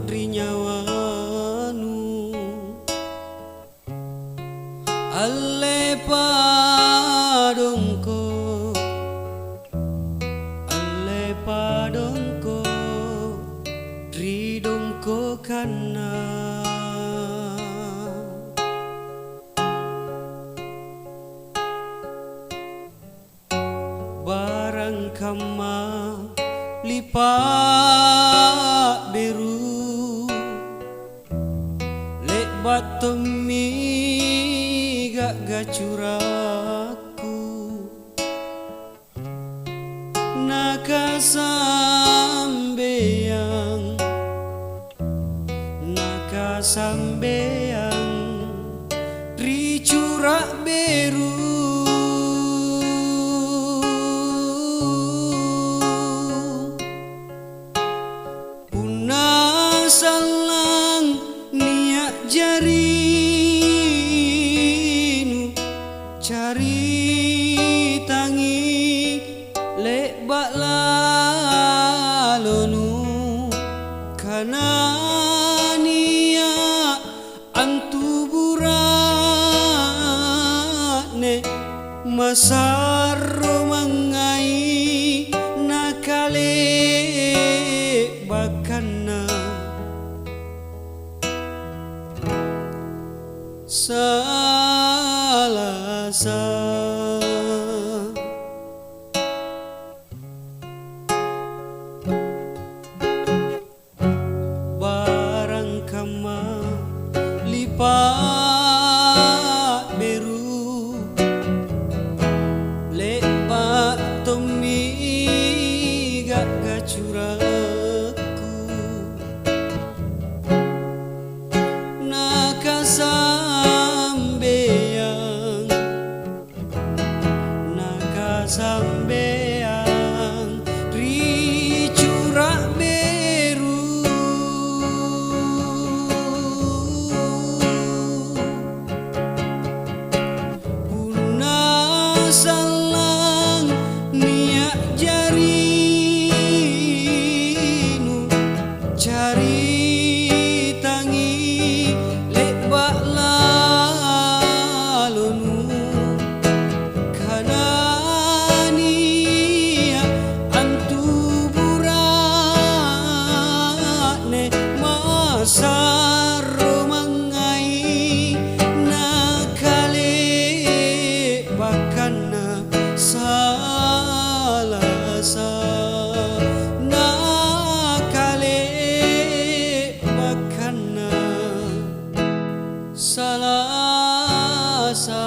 rinyawanu alle padongko ridongko kana barang kama lipa beru lek batomi gak gacuraku naka sambeang ricurak beru puna salang niat jarinu cari tangi lek bak lalonu kana masaro mangai nakale bakana salasa barang kama lipa gacuraku naka sambeang ricurak beru puna salang niat jari cari tangi lek bak lalonu kana nia antu burakne masaro mangai nakale bakana salasa salasa